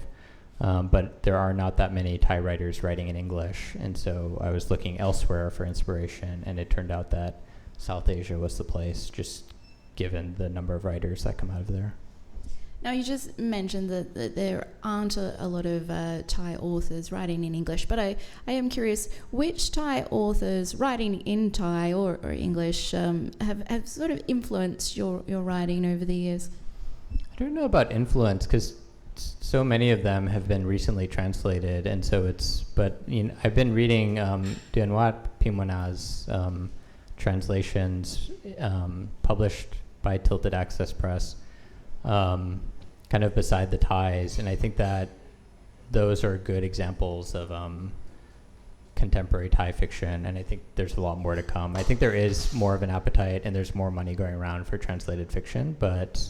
But there are not that many Thai writers writing in English, and so I was looking elsewhere for inspiration, and it turned out that South Asia was the place, just given the number of writers that come out of there. Now, you just mentioned that there aren't a lot of Thai authors writing in English, but I am curious, which Thai authors writing in Thai or English have sort of influenced your writing over the years? I don't know about influence, because so many of them have been recently translated, and so I've been reading Duanwat Pimwana's translations published by Tilted Access Press, kind of beside the Thais, and I think that those are good examples of contemporary Thai fiction, and I think there's a lot more to come. I think there is more of an appetite, and there's more money going around for translated fiction, but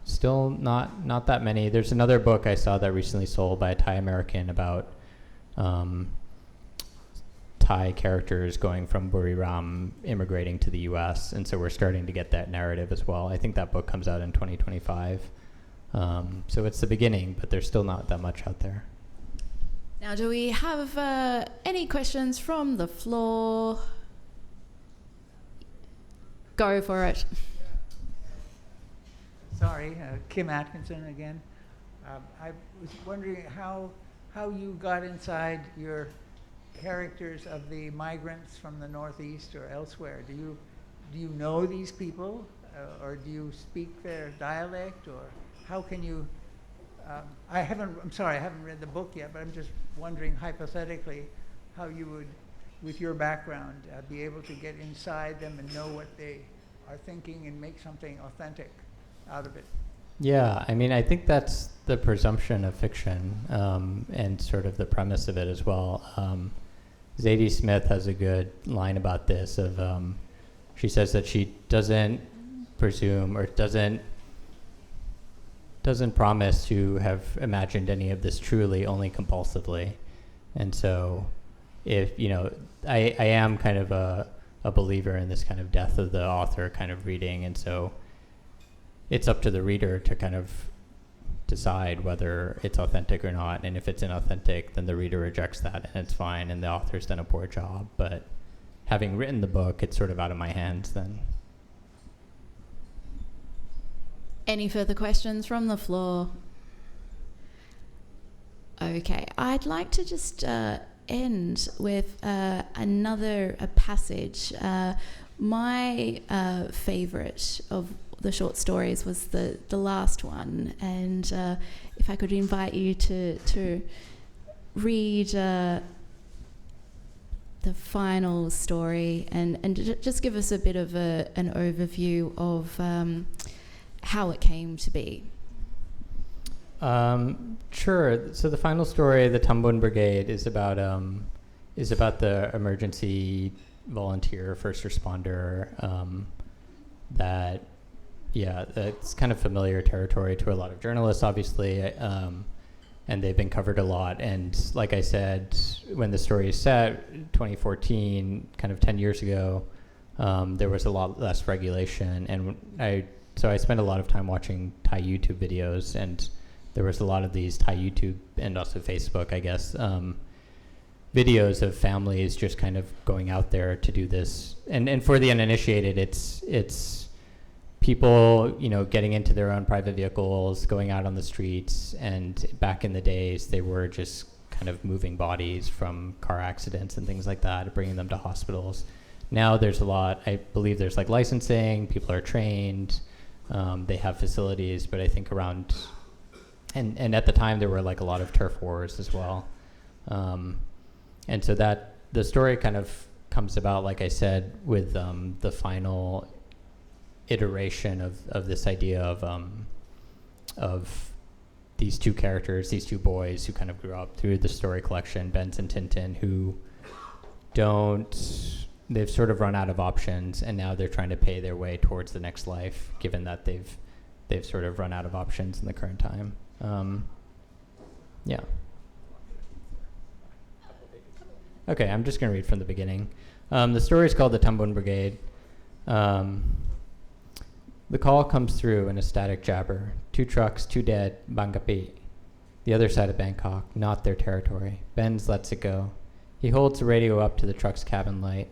still not that many. There's another book I saw that recently sold by a Thai American about Thai characters going from Buriram immigrating to the US, and so we're starting to get that narrative as well. I think that book comes out in 2025. So it's the beginning, but there's still not that much out there. Now, do we have any questions from the floor? Go for it. Sorry, Kim Atkinson again. I was wondering how you got inside your characters of the migrants from the Northeast or elsewhere. Do you know these people, or do you speak their dialect, or how can you? I'm sorry, I haven't read the book yet, but I'm just wondering hypothetically how you would, with your background, be able to get inside them and know what they are thinking and make something authentic out of it. Yeah, I mean, I think that's the presumption of fiction, and sort of the premise of it as well. Zadie Smith has a good line about this she says that she doesn't presume or doesn't promise to have imagined any of this truly, only compulsively. And so if, I am kind of a believer in this kind of death of the author kind of reading, and so it's up to the reader to kind of decide whether it's authentic or not, and if it's inauthentic, then the reader rejects that, and it's fine, and the author's done a poor job. But having written the book, it's sort of out of my hands then. Any further questions from the floor? Okay, I'd like to just end with another passage. My favourite of the short stories was the last one, and if I could invite you to read the final story and just give us a bit of an overview of how it came to be. Sure. So the final story, the Tambun Brigade, is about the emergency volunteer first responder that's kind of familiar territory to a lot of journalists, obviously, and they've been covered a lot. And like I said, when the story is set, 2014, kind of 10 years ago, there was a lot less regulation, and so I spent a lot of time watching Thai YouTube videos, and there was a lot of these Thai YouTube and also Facebook, I guess, videos of families just kind of going out there to do this. And for the uninitiated, it's people, getting into their own private vehicles, going out on the streets, and back in the days, they were just kind of moving bodies from car accidents and things like that, bringing them to hospitals. Now there's a lot, I believe there's like licensing, people are trained, they have facilities, but I think around, and at the time there were like a lot of turf wars as well. And so that, the story kind of comes about, like I said, with the final iteration of this idea of these two characters, these two boys who kind of grew up through the story collection, Benz and Tintin, who they've sort of run out of options, and now they're trying to pay their way towards the next life, given that they've sort of run out of options in the current time. Yeah. Okay, I'm just going to read from the beginning. The story is called The Tambun Brigade. The call comes through in a static jabber. 2 trucks, 2 dead, Bangkapi. The other side of Bangkok, not their territory. Benz lets it go. He holds the radio up to the truck's cabin light.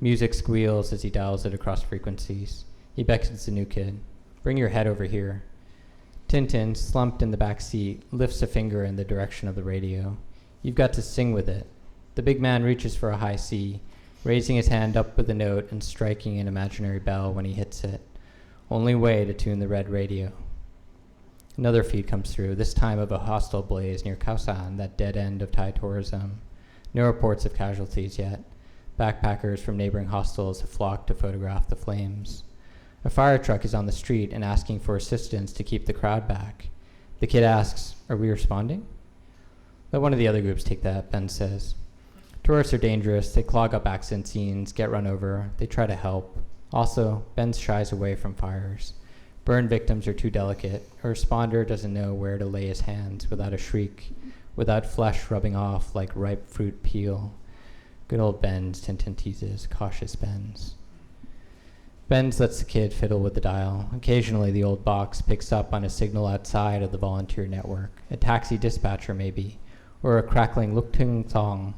Music squeals as he dials it across frequencies. He beckons the new kid. Bring your head over here. Tintin, slumped in the back seat, lifts a finger in the direction of the radio. You've got to sing with it. The big man reaches for a high C, raising his hand up with a note and striking an imaginary bell when he hits it. Only way to tune the red radio. Another feed comes through, this time of a hostile blaze near Khao San, that dead end of Thai tourism. No reports of casualties yet. Backpackers from neighboring hostels have flocked to photograph the flames. A fire truck is on the street and asking for assistance to keep the crowd back. The kid asks, are we responding? Let one of the other groups take that, Ben says. Tourists are dangerous. They clog up accident scenes, get run over. They try to help. Also, Ben shies away from fires. Burn victims are too delicate. A responder doesn't know where to lay his hands without a shriek, without flesh rubbing off like ripe fruit peel. Good old Benz, Tintin teases, cautious Benz. Benz lets the kid fiddle with the dial. Occasionally, the old box picks up on a signal outside of the volunteer network, a taxi dispatcher maybe, or a crackling luk-tung song.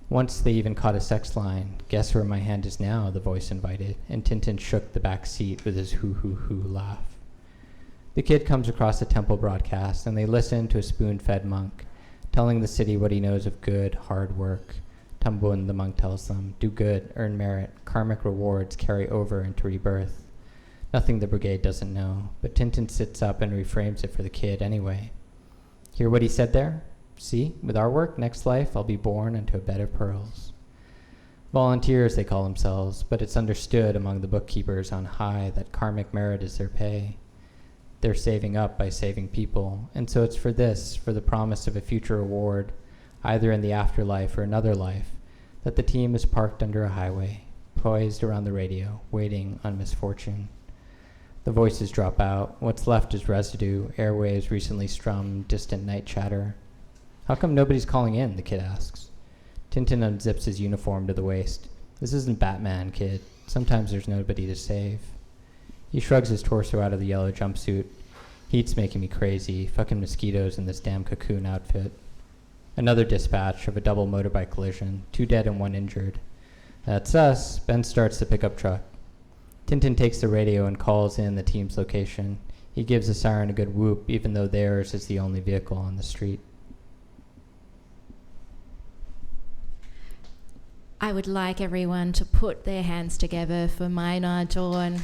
Once they even caught a sex line. Guess where my hand is now, the voice invited, and Tintin shook the back seat with his hoo-hoo-hoo laugh. The kid comes across a temple broadcast, and they listen to a spoon-fed monk, telling the city what he knows of good, hard work. Tambun, the monk tells them, do good, earn merit, karmic rewards carry over into rebirth. Nothing the brigade doesn't know, but Tintin sits up and reframes it for the kid anyway. Hear what he said there? See, with our work, next life, I'll be born into a bed of pearls. Volunteers, they call themselves, but it's understood among the bookkeepers on high that karmic merit is their pay. They're saving up by saving people, and so it's for this, for the promise of a future reward, either in the afterlife or another life, that the team is parked under a highway, poised around the radio, waiting on misfortune. The voices drop out. What's left is residue, airwaves recently strummed, distant night chatter. How come nobody's calling in, the kid asks. Tintin unzips his uniform to the waist. This isn't Batman, kid. Sometimes there's nobody to save. He shrugs his torso out of the yellow jumpsuit. Heat's making me crazy. Fucking mosquitoes in this damn cocoon outfit. Another dispatch of a double motorbike collision. 2 dead and 1 injured. That's us. Ben starts the pickup truck. Tintin takes the radio and calls in the team's location. He gives the siren a good whoop, even though theirs is the only vehicle on the street. I would like everyone to put their hands together for Mai Nardone.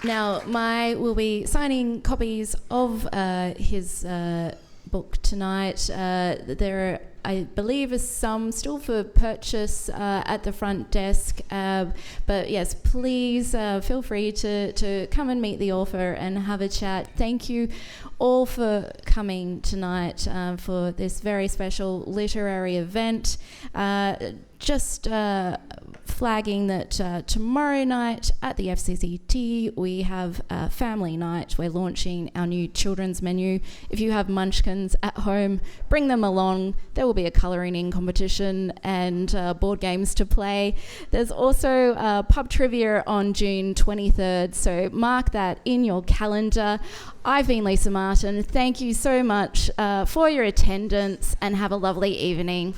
Now, Mai will be signing copies of his book tonight. There are, I believe, is some still for purchase at the front desk. But yes, please feel free to come and meet the author and have a chat. Thank you all for coming tonight for this very special literary event. Just flagging that tomorrow night at the FCCT we have a family night. We're launching our new children's menu. If you have munchkins at home, bring them along. There will be a colouring in competition and board games to play. There's also pub trivia on June 23rd, so mark that in your calendar. I've been Lisa Martin. Thank you so much for your attendance and have a lovely evening.